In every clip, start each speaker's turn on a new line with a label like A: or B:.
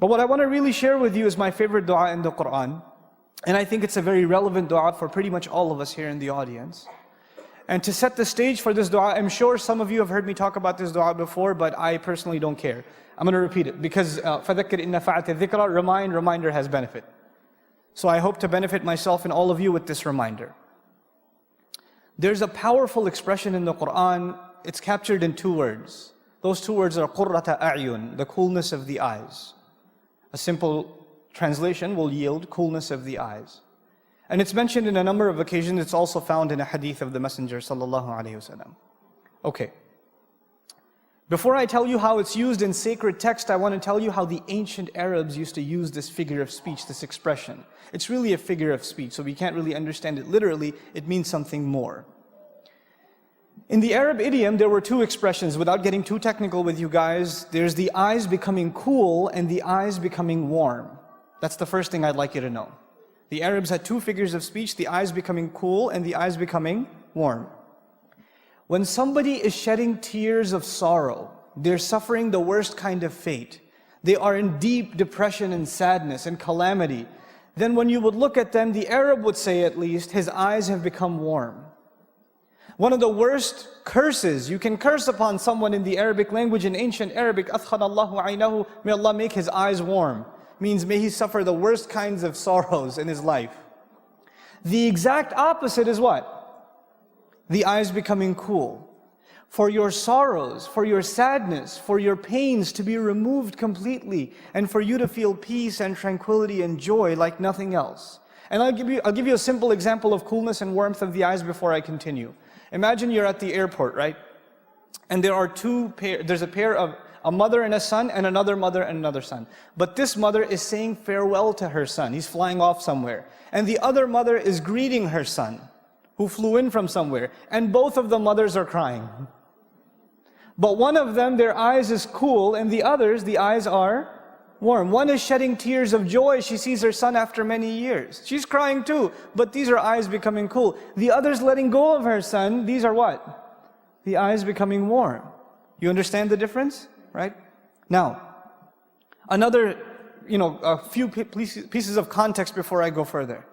A: But what I want to really share with you is my favorite dua in the Quran. And I think it's a very relevant dua for pretty much all of us here in the audience. And to set the stage for this dua, I'm sure some of you have heard me talk about this dua before, but I personally don't care. I'm going to repeat it because فَذَكِّرْ إِنَّ فَعَتِ الذِّكْرَى, reminder has benefit. So I hope to benefit myself and all of you with this reminder. There's a powerful expression in the Quran. It's captured in 2 words. Those 2 words are قُرَّةَ أَعْيُن, the coolness of the eyes. A simple translation will yield coolness of the eyes. And it's mentioned in a number of occasions. It's also found in a hadith of the Messenger sallallahu alaihi wasallam. Okay. Before I tell you how it's used in sacred text, I want to tell you how the ancient Arabs used to use this figure of speech, this expression. It's really a figure of speech, so we can't really understand it literally. It means something more. In the Arab idiom, there were 2 expressions. Without getting too technical with you guys, there's the eyes becoming cool and the eyes becoming warm. That's the first thing I'd like you to know. The Arabs had 2 figures of speech, the eyes becoming cool and the eyes becoming warm. When somebody is shedding tears of sorrow, they're suffering the worst kind of fate. They are in deep depression and sadness and calamity. Then when you would look at them, the Arab would say at least, his eyes have become warm. One of the worst curses, you can curse upon someone in the Arabic language, in ancient Arabic, أَثْخَنَ اللَّهُ عَيْنَهُ, may Allah make his eyes warm. Means may he suffer the worst kinds of sorrows in his life. The exact opposite is what? The eyes becoming cool. For your sorrows, for your sadness, for your pains to be removed completely, and for you to feel peace and tranquility and joy like nothing else. And I'll give you a simple example of coolness and warmth of the eyes before I continue. Imagine you're at the airport, right? And there are 2 pairs, there's a pair of a mother and a son, and another mother and another son. But this mother is saying farewell to her son. He's flying off somewhere. And the other mother is greeting her son, who flew in from somewhere. And both of the mothers are crying. But one of them, their eyes is cool, and the others, the eyes are warm. One is shedding tears of joy. She sees her son after many years. She's crying too, but these are eyes becoming cool. The other's letting go of her son. These are what? The eyes becoming warm. You understand the difference? Right? Now, another, a few pieces of context before I go further.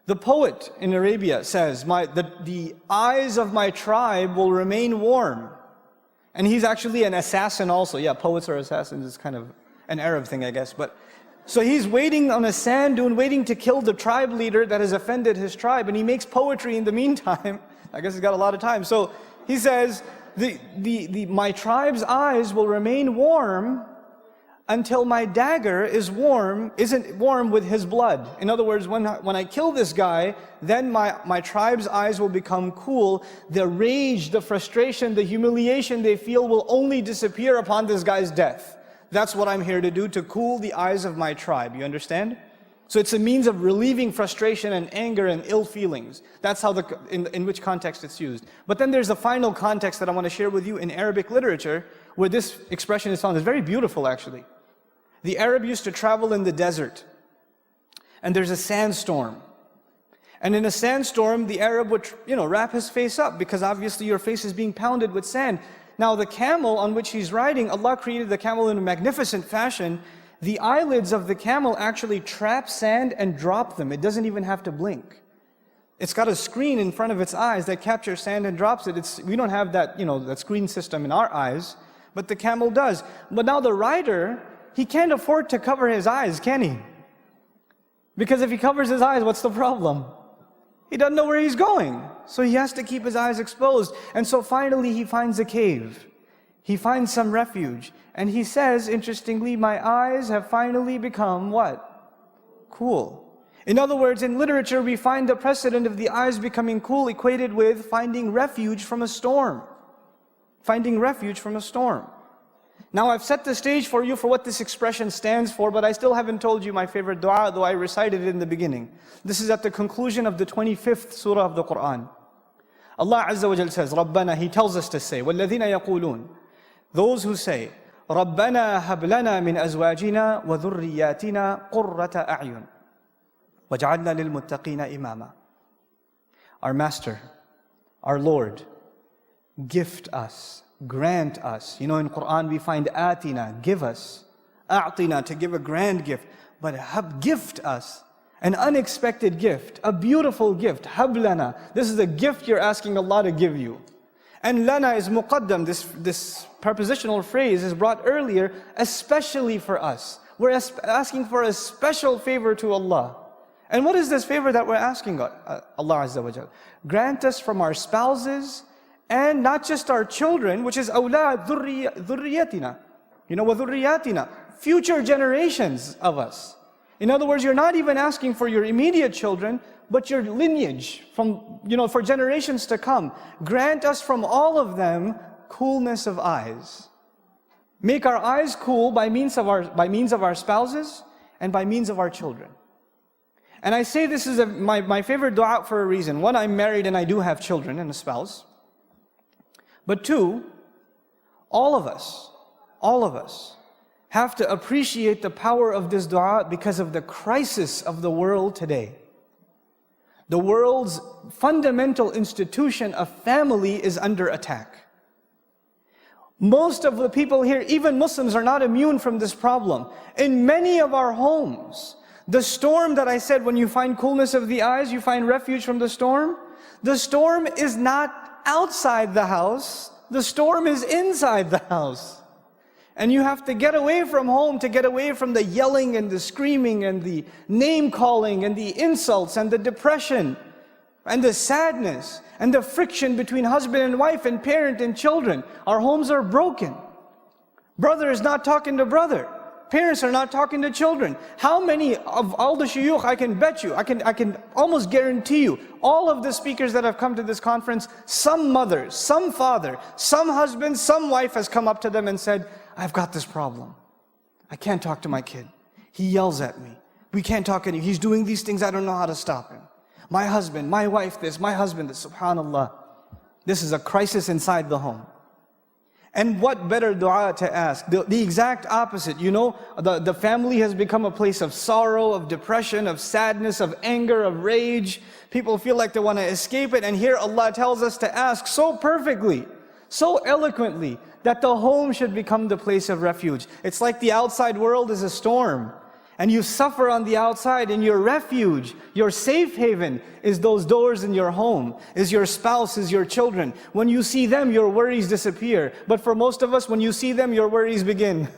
A: The poet in Arabia says, the eyes of my tribe will remain warm. And he's actually an assassin also. Yeah, poets are assassins. It's kind of an Arab thing, I guess. But so he's waiting on a sand dune, waiting to kill the tribe leader that has offended his tribe. And he makes poetry in the meantime. I guess he's got a lot of time. So he says, my tribe's eyes will remain warm until my dagger isn't warm with his blood. In other words, when I kill this guy, then my tribe's eyes will become cool. The rage, the frustration, the humiliation they feel will only disappear upon this guy's death. That's what I'm here to do, to cool the eyes of my tribe. You understand? So it's a means of relieving frustration and anger and ill feelings. That's how in which context it's used. But then there's a final context that I want to share with you in Arabic literature, where this expression is found. It's very beautiful, actually. The Arab used to travel in the desert, and there's a sandstorm. And in a sandstorm, the Arab would, wrap his face up, because obviously your face is being pounded with sand. Now the camel on which he's riding, Allah created the camel in a magnificent fashion. The eyelids of the camel actually trap sand and drop them. It doesn't even have to blink. It's got a screen in front of its eyes that captures sand and drops it. We don't have that, that screen system in our eyes, but the camel does. But now the rider, he can't afford to cover his eyes, can he? Because if he covers his eyes, what's the problem? He doesn't know where he's going. So he has to keep his eyes exposed. And so finally he finds a cave. He finds some refuge. And he says, interestingly, my eyes have finally become what? Cool. In other words, in literature, we find the precedent of the eyes becoming cool equated with finding refuge from a storm. Finding refuge from a storm. Now I've set the stage for you for what this expression stands for, but I still haven't told you my favorite dua, though I recited it in the beginning. This is at the conclusion of the 25th surah of the Quran. Allah Azza wa Jal says, Rabbana, He tells us to say, وَالَّذِينَ يَقُولُونَ, those who say, رَبَّنَا هَبْ لَنَا مِنْ أَزْوَاجِنَا وَذُرِّيَّاتِنَا قُرَّةَ أَعْيُنٍ وَجَعَلْنَا لِلْمُتَّقِينَ إِمَامًا. Our Master, our Lord, gift us, grant us. In Quran we find atina, give us, أعطنا, to give a grand gift. But gift us an unexpected gift, a beautiful gift. Hab lana. This is a gift you're asking Allah to give you. And lana is muqaddam. This prepositional phrase is brought earlier, especially for us. We're asking for a special favor to Allah. And what is this favor that we're asking Allah Azza wa Jal? Grant us from our spouses, and not just our children, which is awlad, dhurriyatina. You know, wa dhurriyatina, future generations of us. In other words, you're not even asking for your immediate children, but your lineage from, for generations to come. Grant us from all of them coolness of eyes. Make our eyes cool by means of our spouses and by means of our children. And I say this is my favorite dua for a reason. One, I'm married and I do have children and a spouse. But two, all of us have to appreciate the power of this dua because of the crisis of the world today. The world's fundamental institution of family is under attack. Most of the people here, even Muslims, are not immune from this problem. In many of our homes, the storm that I said, when you find coolness of the eyes, you find refuge from the storm. The storm is not outside the house. The storm is inside the house. And you have to get away from home to get away from the yelling and the screaming and the name calling and the insults and the depression and the sadness and the friction between husband and wife and parent and children. Our homes are broken. Brother is not talking to brother. Parents are not talking to children. How many of all the shuyukh, I can bet you, I can almost guarantee you, all of the speakers that have come to this conference, some mother, some father, some husband, some wife has come up to them and said, I've got this problem. I can't talk to my kid. He yells at me. We can't talk anymore. He's doing these things, I don't know how to stop him. My husband, my wife this, my husband this, subhanallah. This is a crisis inside the home. And what better dua to ask? The exact opposite. The family has become a place of sorrow, of depression, of sadness, of anger, of rage. People feel like they want to escape it. And here Allah tells us to ask so perfectly, so eloquently, that the home should become the place of refuge. It's like the outside world is a storm, and you suffer on the outside, and your refuge, your safe haven, is those doors in your home, is your spouse, is your children. When you see them, your worries disappear. But for most of us, when you see them, your worries begin.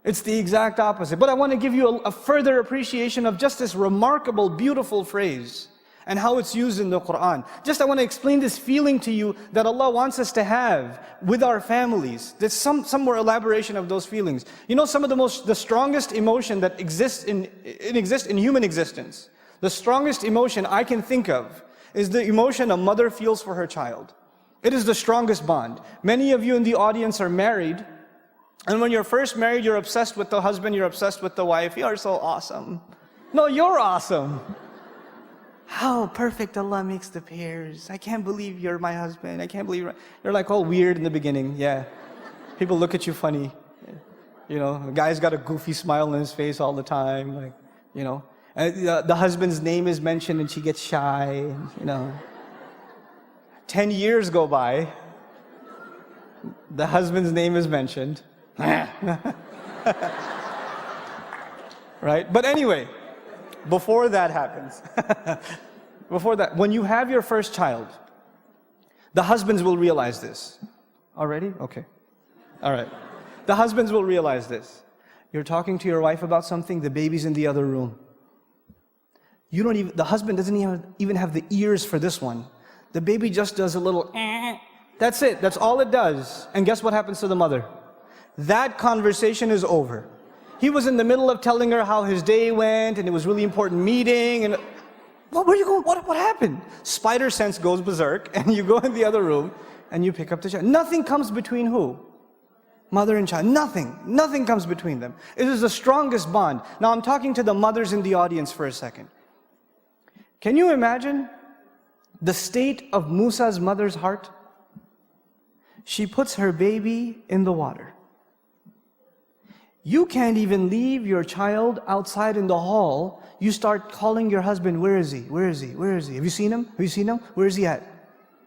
A: It's the exact opposite. But I want to give you a further appreciation of just this remarkable, beautiful phrase and how it's used in the Quran. I want to explain this feeling to you that Allah wants us to have with our families. There's some more elaboration of those feelings. Some of the strongest emotion that exists in human existence, the strongest emotion I can think of is the emotion a mother feels for her child. It is the strongest bond. Many of you in the audience are married, and when you're first married, you're obsessed with the husband, you're obsessed with the wife. You're so awesome. No, you're awesome. How perfect Allah makes the pairs. I can't believe you're my husband. I can't believe you're like all weird in the beginning. Yeah. People look at you funny. The guy's got a goofy smile on his face all the time. The husband's name is mentioned and she gets shy. 10 years go by. The husband's name is mentioned. Right? But anyway, before that happens, when you have your first child, the husbands will realize this. Already? Okay. All right. The husbands will realize this. You're talking to your wife about something, the baby's in the other room. The husband doesn't even have the ears for this one. The baby just does a little That's it. That's all it does. And guess what happens to the mother? That conversation is over. He was in the middle of telling her how his day went, and it was a really important meeting, and where are you going? What happened? Spider sense goes berserk, and you go in the other room, and you pick up the child. Nothing comes between who? Mother and child. Nothing comes between them. It is the strongest bond. Now I'm talking to the mothers in the audience for a second. Can you imagine the state of Musa's mother's heart? She puts her baby in the water. You can't even leave your child outside in the hall. You start calling your husband, where is he? Where is he? Where is he? Have you seen him? Have you seen him? Where is he at?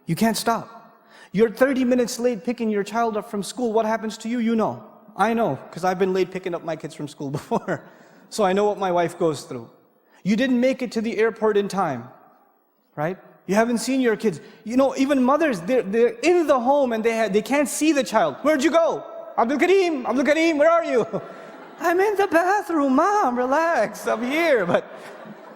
A: You can't stop. You're 30 minutes late picking your child up from school. What happens to you? You know. I know, because I've been late picking up my kids from school before. So I know what my wife goes through. You didn't make it to the airport in time, right? You haven't seen your kids. You know, even mothers, they're in the home and they can't see the child. Where'd you go? Abdul Kareem, where are you? I'm in the bathroom, Mom, relax, I'm here. But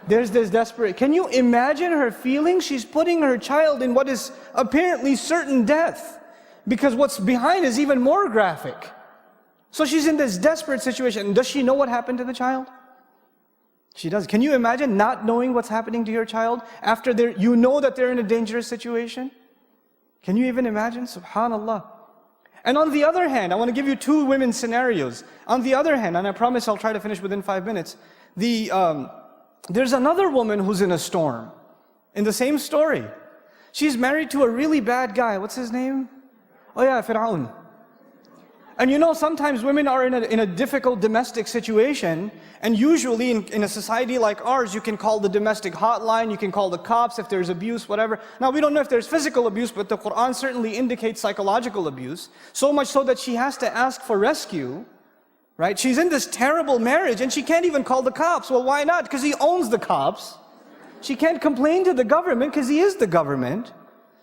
A: there's this desperate, can you imagine her feelings? She's putting her child in what is apparently certain death, because what's behind is even more graphic. So she's in this desperate situation. Does she know what happened to the child? She does. Can you imagine not knowing what's happening to your child after you know that they're in a dangerous situation? Can you even imagine? Subhanallah. And on the other hand, I want to give you two women's scenarios. On the other hand, and I promise I'll try to finish within 5 minutes, there's another woman who's in a storm. In the same story. She's married to a really bad guy. What's his name? Oh yeah, Fir'aun. And you know, sometimes women are in a difficult domestic situation, and usually in a society like ours, you can call the domestic hotline, you can call the cops if there's abuse, whatever. Now, we don't know if there's physical abuse, but the Quran certainly indicates psychological abuse, so much so that she has to ask for rescue, right? She's in this terrible marriage, and she can't even call the cops. Well, why not? Because he owns the cops. She can't complain to the government, because he is the government.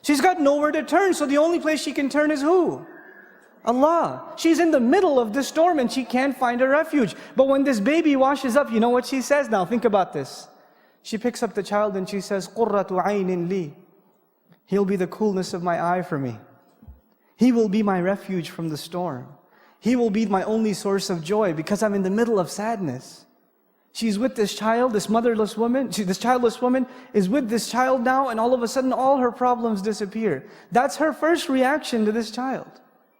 A: She's got nowhere to turn, so the only place she can turn is who? Allah. She's in the middle of the storm and she can't find a refuge. But when this baby washes up, you know what she says now? Think about this. She picks up the child and she says, قُرَّةُ عَيْنٍ لِي. He'll be the coolness of my eye for me. He will be my refuge from the storm. He will be my only source of joy because I'm in the middle of sadness. She's with this child, this motherless woman, this childless woman is with this child now, and all of a sudden all her problems disappear. That's her first reaction to this child.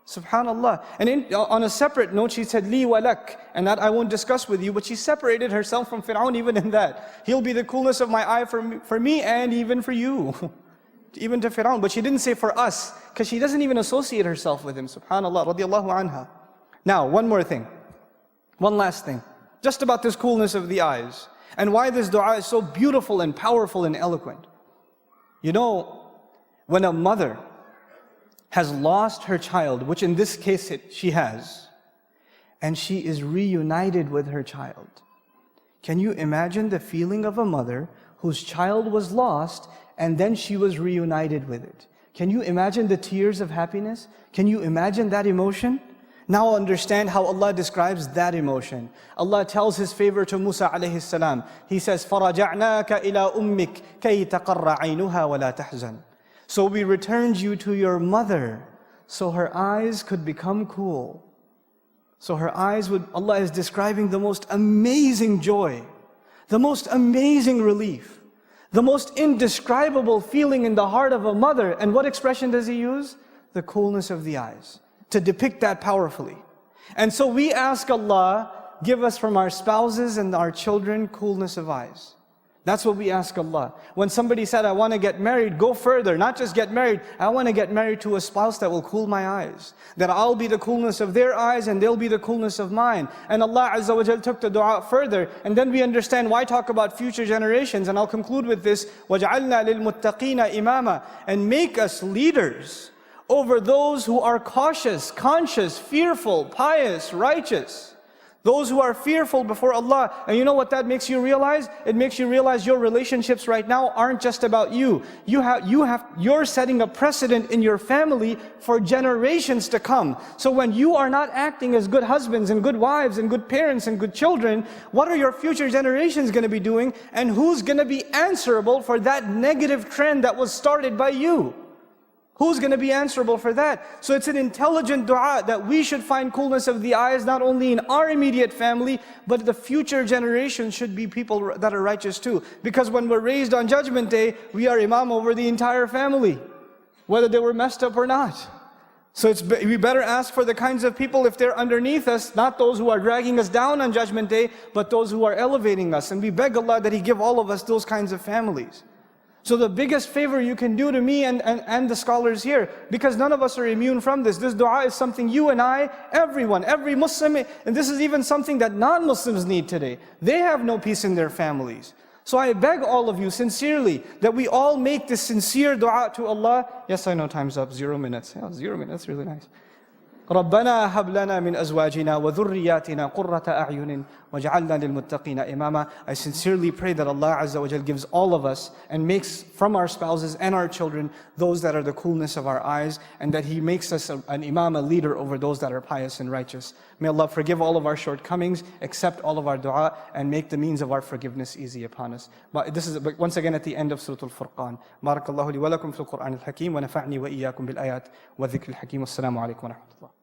A: Subhanallah. And on a separate note, she said, Li walak, and that I won't discuss with you, but she separated herself from Fir'aun even in that. He'll be the coolness of my eye for me and even for you. Even to Fir'aun. But she didn't say for us, because she doesn't even associate herself with him. Subhanallah, radiyallahu anha. Now, one more thing. One last thing. Just about this coolness of the eyes. And why this dua is so beautiful and powerful and eloquent. You know, when a mother has lost her child, which in this case she has, and she is reunited with her child. Can you imagine the feeling of a mother whose child was lost and then she was reunited with it? Can you imagine the tears of happiness? Can you imagine that emotion? Now understand how Allah describes that emotion. Allah tells His favor to Musa alayhi salam. He says, فَرَجَعْنَاكَ إِلَىٰ أُمِّكَ كَيْ تَقَرَّ عَيْنُهَا وَلَا تَحْزَنْ. So we returned you to your mother, so her eyes could become cool. So her eyes would, Allah is describing the most amazing joy, the most amazing relief, the most indescribable feeling in the heart of a mother. And what expression does He use? The coolness of the eyes, to depict that powerfully. And so we ask Allah, give us from our spouses and our children coolness of eyes. That's what we ask Allah. When somebody said, I want to get married, go further. Not just get married, I want to get married to a spouse that will cool my eyes. That I'll be the coolness of their eyes and they'll be the coolness of mine. And Allah Azza wa Jal took the dua further. And then we understand why talk about future generations. And I'll conclude with this. وَجْعَلْنَا لِلْمُتَّقِينَ إِمَامًا. And make us leaders over those who are cautious, conscious, fearful, pious, righteous. Those who are fearful before Allah. And you know what that makes you realize? It makes you realize your relationships right now aren't just about you. You're setting a precedent in your family for generations to come. So when you are not acting as good husbands and good wives and good parents and good children, what are your future generations going to be doing? And who's going to be answerable for that negative trend that was started by you? Who's going to be answerable for that? So it's an intelligent dua that we should find coolness of the eyes, not only in our immediate family, but the future generation should be people that are righteous too. Because when we're raised on Judgment Day, we are imam over the entire family, whether they were messed up or not. So we better ask for the kinds of people, if they're underneath us, not those who are dragging us down on Judgment Day, but those who are elevating us. And we beg Allah that He give all of us those kinds of families. So the biggest favor you can do to me and the scholars here, because none of us are immune from this. This dua is something you and I, everyone, every Muslim, and this is even something that non-Muslims need today. They have no peace in their families. So I beg all of you sincerely that we all make this sincere dua to Allah. Yes, I know time's up, 0 minutes. Yeah, 0 minutes, really nice. رَبَّنَا هَبْ لَنَا مِنْ أَزْوَاجِنَا وَذُرِّيَّاتِنَا قُرَّةَ أَعْيُنٍ وَاجْعَلْنَا لِلْمُتَّقِينَ إِمَامًا. I sincerely pray that Allah Azza wa Jal gives all of us and makes from our spouses and our children those that are the coolness of our eyes, and that He makes us an imam, a leader over those that are pious and righteous. May Allah forgive all of our shortcomings, accept all of our dua, and make the means of our forgiveness easy upon us. But this is once again at the end of Surah Al-Furqan. Barakallahu li wa lakum fil Qur'an al-Hakim wa nafa'ni wa iyyakum bil ayat wa dhikr al-Hakim. Wassalamu alaikum wa rahmatullah.